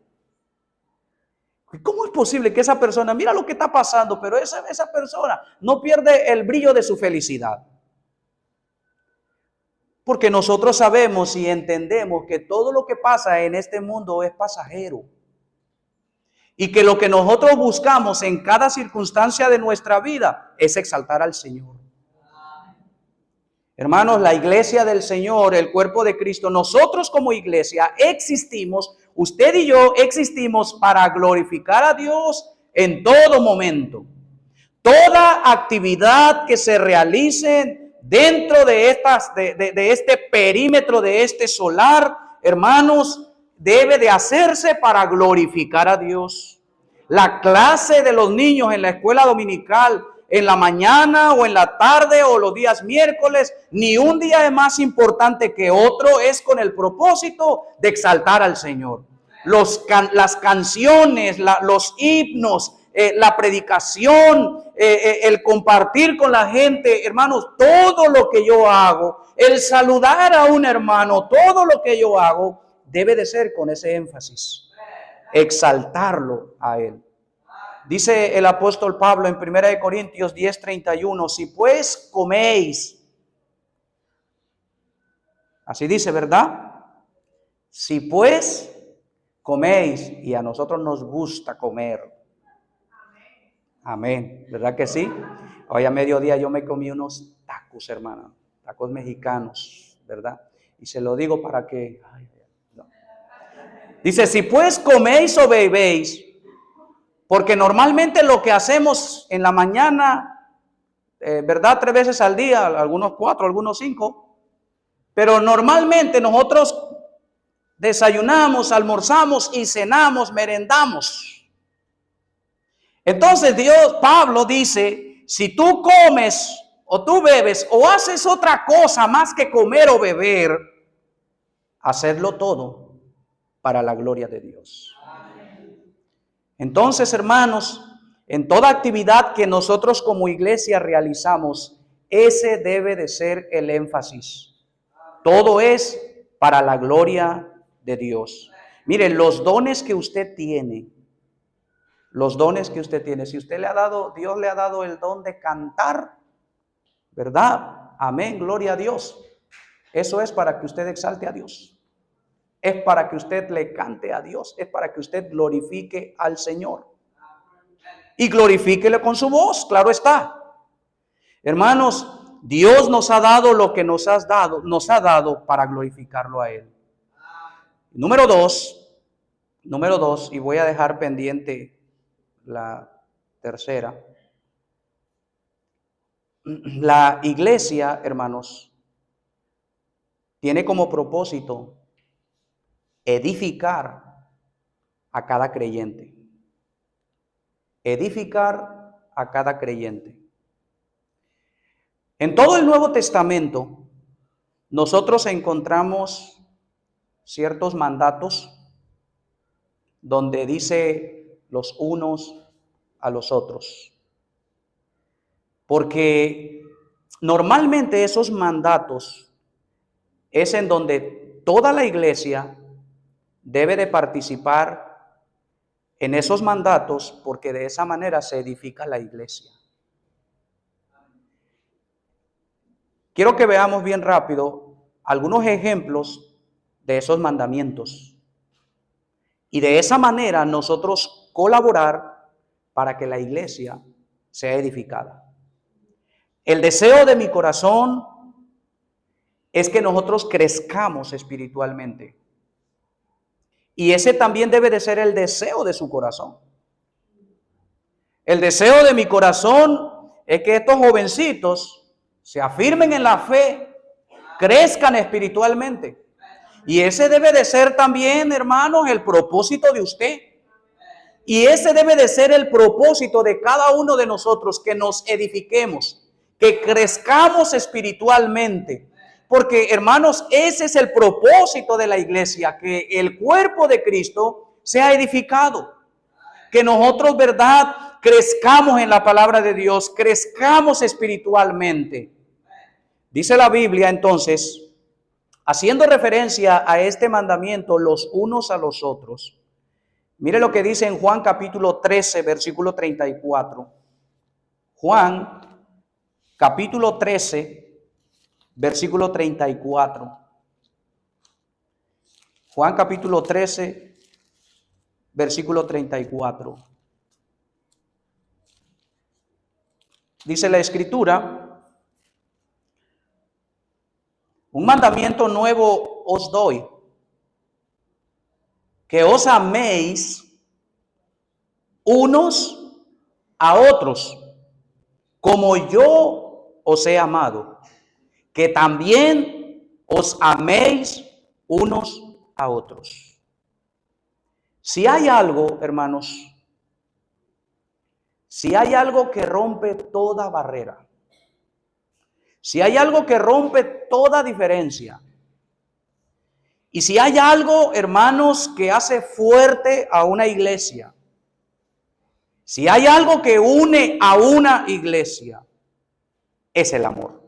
¿Cómo es posible que esa persona, mira lo que está pasando, pero esa persona no pierde el brillo de su felicidad? Porque nosotros sabemos y entendemos que todo lo que pasa en este mundo es pasajero. Y que lo que nosotros buscamos en cada circunstancia de nuestra vida es exaltar al Señor. Hermanos, la iglesia del Señor, el cuerpo de Cristo, nosotros como iglesia existimos, usted y yo existimos para glorificar a Dios en todo momento. Toda actividad que se realice dentro de este perímetro, de este solar, hermanos, debe de hacerse para glorificar a Dios. La clase de los niños en la escuela dominical, en la mañana o en la tarde o los días miércoles, ni un día es más importante que otro, es con el propósito de exaltar al Señor. Las canciones, los himnos, la predicación, el compartir con la gente, hermanos, todo lo que yo hago, el saludar a un hermano, todo lo que yo hago debe de ser con ese énfasis, exaltarlo a Él. Dice el apóstol Pablo en 1 Corintios 10:31, si pues coméis, así dice, ¿verdad? Si pues coméis, y a nosotros nos gusta comer. Amén, ¿verdad que sí? Hoy a mediodía yo me comí unos tacos, hermana, tacos mexicanos, ¿verdad? Y se lo digo para que... no. Dice, si pues coméis o bebéis, porque normalmente lo que hacemos en la mañana, ¿verdad? 3 veces al día, algunos 4, algunos 5, pero normalmente nosotros desayunamos, almorzamos y cenamos, merendamos. Entonces Pablo dice, si tú comes o tú bebes o haces otra cosa más que comer o beber, hacedlo todo para la gloria de Dios. Entonces, hermanos, en toda actividad que nosotros como iglesia realizamos, ese debe de ser el énfasis. Todo es para la gloria de Dios. Miren, los dones que usted tiene, si usted le ha dado, Dios le ha dado el don de cantar, ¿verdad? Amén, gloria a Dios. Eso es para que usted exalte a Dios. Es para que usted le cante a Dios, es para que usted glorifique al Señor. Y glorifíquele con su voz, claro está. Hermanos, Dios nos ha dado lo que nos ha dado para glorificarlo a Él. Número dos, y voy a dejar pendiente la tercera. La iglesia, hermanos, tiene como propósito edificar a cada creyente. Edificar a cada creyente. En todo el Nuevo Testamento, nosotros encontramos ciertos mandatos donde dice los unos a los otros. Porque normalmente esos mandatos es en donde toda la iglesia debe de participar en esos mandatos, porque de esa manera se edifica la iglesia. Quiero que veamos bien rápido algunos ejemplos de esos mandamientos y de esa manera nosotros colaborar para que la iglesia sea edificada. El deseo de mi corazón es que nosotros crezcamos espiritualmente. Y ese también debe de ser el deseo de su corazón. El deseo de mi corazón es que estos jovencitos se afirmen en la fe, crezcan espiritualmente. Y ese debe de ser también, hermanos, el propósito de usted. Y ese debe de ser el propósito de cada uno de nosotros, que nos edifiquemos, que crezcamos espiritualmente. Porque, hermanos, ese es el propósito de la iglesia, que el cuerpo de Cristo sea edificado. Que nosotros, ¿verdad?, crezcamos en la palabra de Dios, crezcamos espiritualmente. Dice la Biblia, entonces, haciendo referencia a este mandamiento los unos a los otros. Mire lo que dice en Juan capítulo 13, versículo 34. Juan capítulo 13, versículo 34. Juan capítulo 13, versículo 34. Dice la Escritura: un mandamiento nuevo os doy, que os améis unos a otros, como yo os he amado, que también os améis unos a otros. Si hay algo, hermanos, si hay algo que rompe toda barrera, si hay algo que rompe toda diferencia, y si hay algo, hermanos, que hace fuerte a una iglesia, si hay algo que une a una iglesia, es el amor.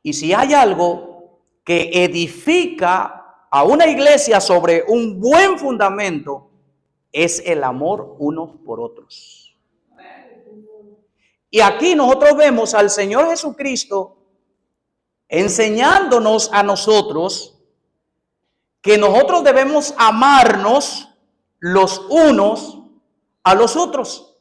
Y si hay algo que edifica a una iglesia sobre un buen fundamento, es el amor unos por otros. Y aquí nosotros vemos al Señor Jesucristo enseñándonos a nosotros que nosotros debemos amarnos los unos a los otros.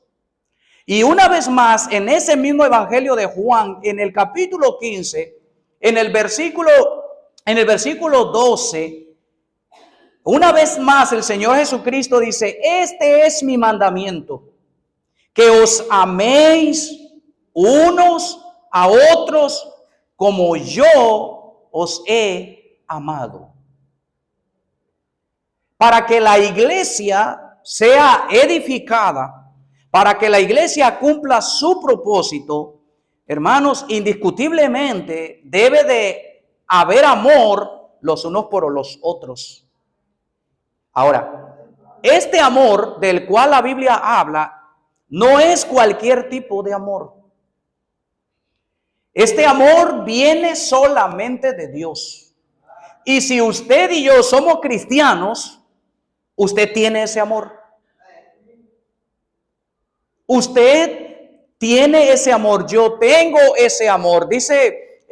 Y una vez más, en ese mismo evangelio de Juan, en el capítulo 15, en el versículo 12, una vez más el Señor Jesucristo dice: este es mi mandamiento, que os améis unos a otros como yo os he amado. Para que la iglesia sea edificada, para que la iglesia cumpla su propósito, hermanos, indiscutiblemente debe de haber amor los unos por los otros. Ahora, este amor del cual la Biblia habla no es cualquier tipo de amor. Este amor viene solamente de Dios. Y si usted y yo somos cristianos, usted tiene ese amor. Usted tiene ese amor. Yo tengo ese amor. Dice,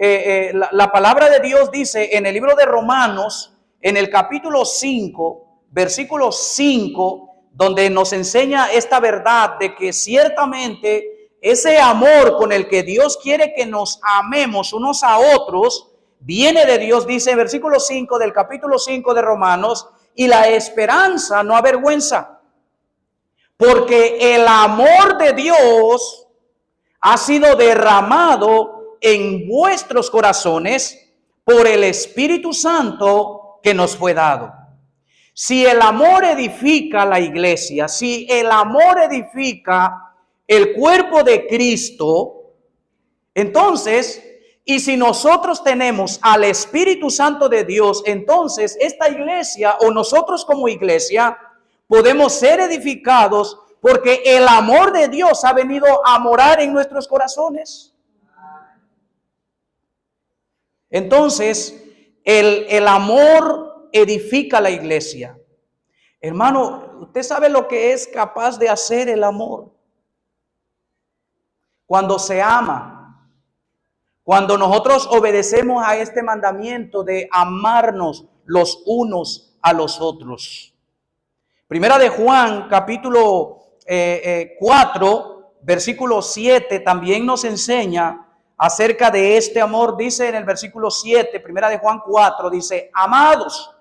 la palabra de Dios dice en el libro de Romanos, en el capítulo 5, versículo 5, donde nos enseña esta verdad de que ciertamente ese amor con el que Dios quiere que nos amemos unos a otros, viene de Dios. Dice versículo 5 del capítulo 5 de Romanos: y la esperanza no avergüenza, porque el amor de Dios ha sido derramado en vuestros corazones por el Espíritu Santo que nos fue dado. Si el amor edifica la iglesia, si el amor edifica el cuerpo de Cristo, entonces, y si nosotros tenemos al Espíritu Santo de Dios, entonces esta iglesia o nosotros como iglesia podemos ser edificados Porque el amor de Dios ha venido a morar en nuestros corazones. Entonces, el amor edifica la iglesia. Hermano, usted sabe lo que es capaz de hacer el amor. Cuando se ama, cuando nosotros obedecemos a este mandamiento de amarnos los unos a los otros. Primera de Juan, capítulo 4, versículo 7, también nos enseña acerca de este amor. Dice en el versículo 7, Primera de Juan 4, dice, amados.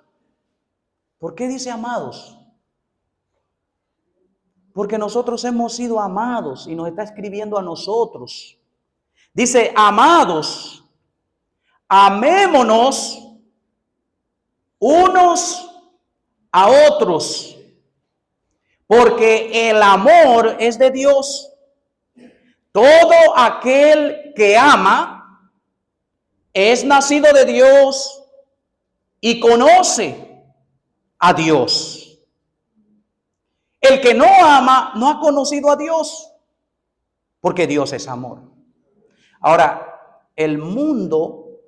¿Por qué dice amados? Porque nosotros hemos sido amados y nos está escribiendo a nosotros. Dice, amados, amémonos unos a otros, porque el amor es de Dios. Todo aquel que ama es nacido de Dios y conoce a Dios. El que no ama no ha conocido a Dios, porque Dios es amor. Ahora, el mundo,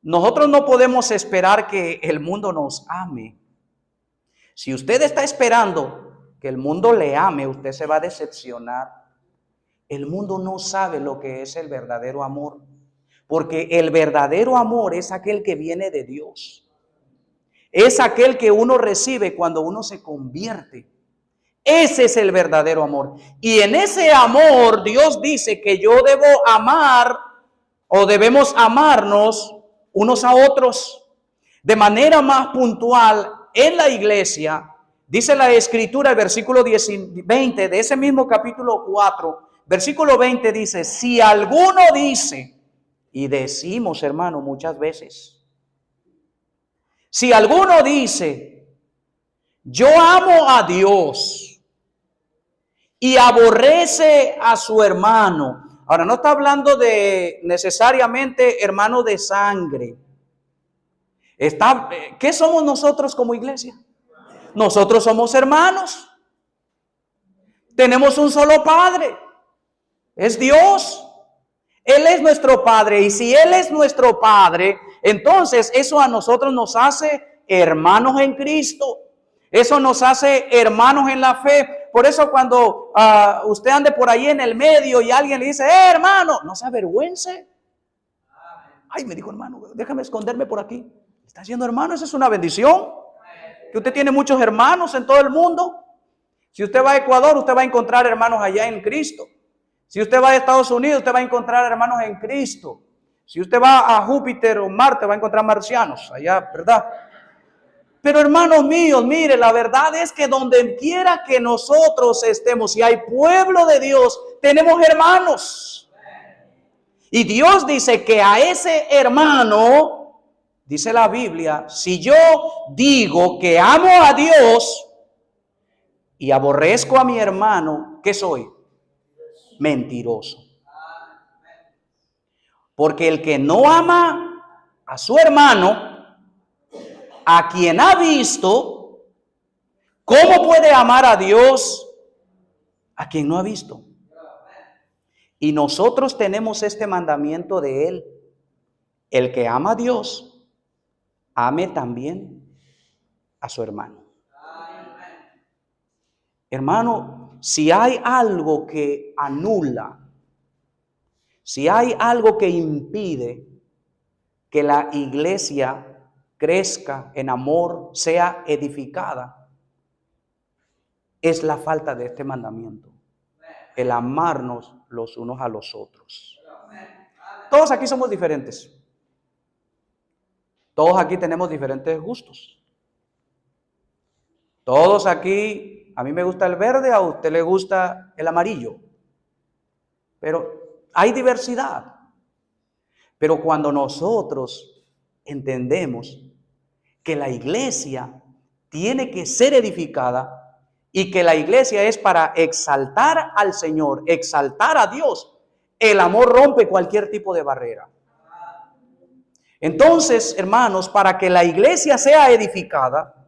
nosotros no podemos esperar que el mundo nos ame. Si usted está esperando que el mundo le ame, usted se va a decepcionar. El mundo no sabe lo que es el verdadero amor, porque el verdadero amor es aquel que viene de Dios. Es aquel que uno recibe cuando uno se convierte. Ese es el verdadero amor. Y en ese amor Dios dice que yo debo amar o debemos amarnos unos a otros. De manera más puntual, en la iglesia, dice la Escritura, el versículo 20 de ese mismo capítulo 4, versículo 20 dice, si alguno dice, y decimos, hermano, muchas veces, si alguno dice, yo amo a Dios y aborrece a su hermano. Ahora, no está hablando de necesariamente hermano de sangre. ¿Qué somos nosotros como iglesia? Nosotros somos hermanos. Tenemos un solo Padre. Es Dios. Él es nuestro Padre. Y si Él es nuestro Padre, entonces eso a nosotros nos hace hermanos en Cristo. Eso nos hace hermanos en la fe. Por eso cuando usted ande por ahí en el medio y alguien le dice, hermano, no se avergüence. Ay, me dijo, hermano, déjame esconderme por aquí. ¿Está haciendo hermano? Esa es una bendición. Que usted tiene muchos hermanos en todo el mundo. Si usted va a Ecuador, usted va a encontrar hermanos allá en Cristo. Si usted va a Estados Unidos, usted va a encontrar hermanos en Cristo. Si usted va a Júpiter o Marte, va a encontrar marcianos allá, ¿verdad? Pero hermanos míos, mire, la verdad es que donde quiera que nosotros estemos, si hay pueblo de Dios, tenemos hermanos. Y Dios dice que a ese hermano, dice la Biblia, si yo digo que amo a Dios y aborrezco a mi hermano, ¿qué soy? Mentiroso. Porque el que no ama a su hermano, a quien ha visto, ¿cómo puede amar a Dios a quien no ha visto? Y nosotros tenemos este mandamiento de Él. El que ama a Dios, ame también a su hermano. Hermano, si hay algo que anula, si hay algo que impide que la iglesia crezca en amor, sea edificada, es la falta de este mandamiento, el amarnos los unos a los otros. Todos aquí somos diferentes. Todos aquí tenemos diferentes gustos. Todos aquí, a mí me gusta el verde, a usted le gusta el amarillo. Pero hay diversidad. Pero cuando nosotros entendemos que la iglesia tiene que ser edificada y que la iglesia es para exaltar al Señor, exaltar a Dios, el amor rompe cualquier tipo de barrera. Entonces, hermanos, para que la iglesia sea edificada,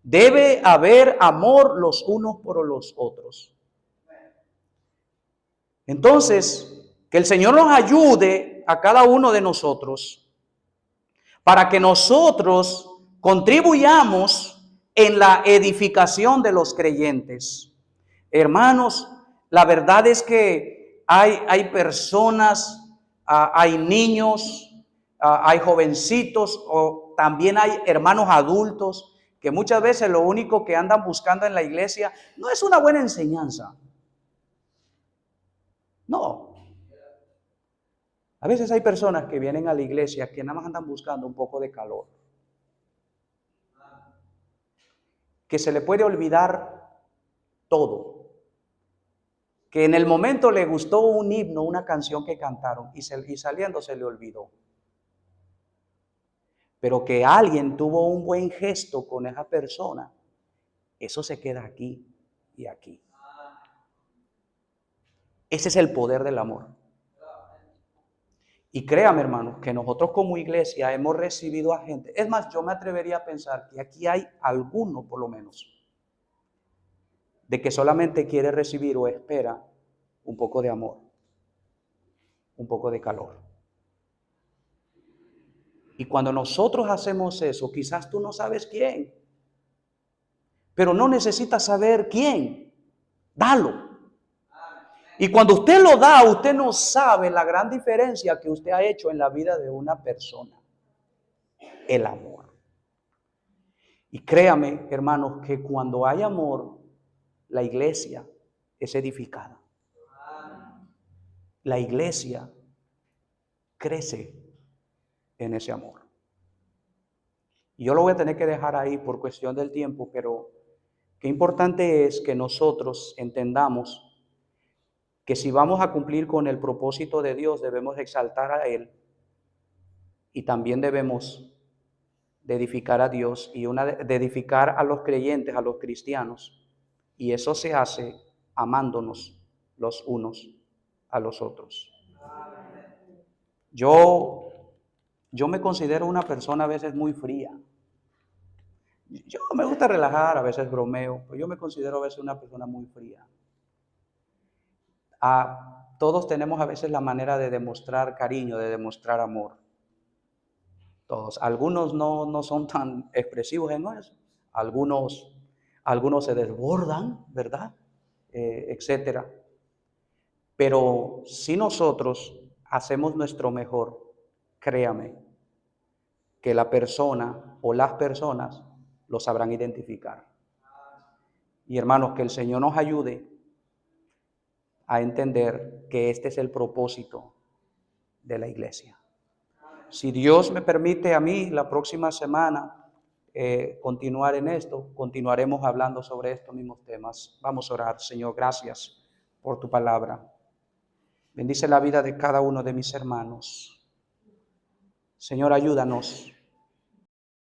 Debe haber amor los unos por los otros. Entonces, que el Señor nos ayude a cada uno de nosotros para que nosotros contribuyamos en la edificación de los creyentes. Hermanos, la verdad es que hay personas, hay niños, hay jovencitos, o también hay hermanos adultos que muchas veces lo único que andan buscando en la iglesia no es una buena enseñanza. No. A veces hay personas que vienen a la iglesia que nada más andan buscando un poco de calor. Que se le puede olvidar todo. Que en el momento le gustó un himno, una canción que cantaron y saliendo se le olvidó. Pero que alguien tuvo un buen gesto con esa persona, eso se queda aquí y aquí. Ese es el poder del amor. Y créame, hermanos, que nosotros como iglesia hemos recibido a gente. Es más, yo me atrevería a pensar que aquí hay alguno, por lo menos, de que solamente quiere recibir o espera un poco de amor, un poco de calor. Y cuando nosotros hacemos eso, quizás tú no sabes quién, pero no necesitas saber quién. Dalo. Y cuando usted lo da, usted no sabe la gran diferencia que usted ha hecho en la vida de una persona. El amor. Y créame, hermanos, que cuando hay amor, la iglesia es edificada. La iglesia crece en ese amor. Y yo lo voy a tener que dejar ahí por cuestión del tiempo, pero qué importante es que nosotros entendamos que si vamos a cumplir con el propósito de Dios, debemos exaltar a Él y también debemos de edificar a Dios y de edificar a los creyentes, a los cristianos. Y eso se hace amándonos los unos a los otros. Yo me considero una persona a veces muy fría. Yo me gusta relajar, a veces bromeo, pero yo me considero a veces una persona muy fría. Todos tenemos a veces la manera de demostrar cariño, de demostrar amor. Todos. Algunos no son tan expresivos en eso. Algunos se desbordan, ¿verdad? Etcétera. Pero si nosotros hacemos nuestro mejor, créame, que la persona o las personas lo sabrán identificar. Y hermanos, que el Señor nos ayude a entender que este es el propósito de la iglesia. Si Dios me permite a mí la próxima semana continuar en esto, continuaremos hablando sobre estos mismos temas. Vamos a orar. Señor, gracias por tu palabra. Bendice la vida de cada uno de mis hermanos. Señor, ayúdanos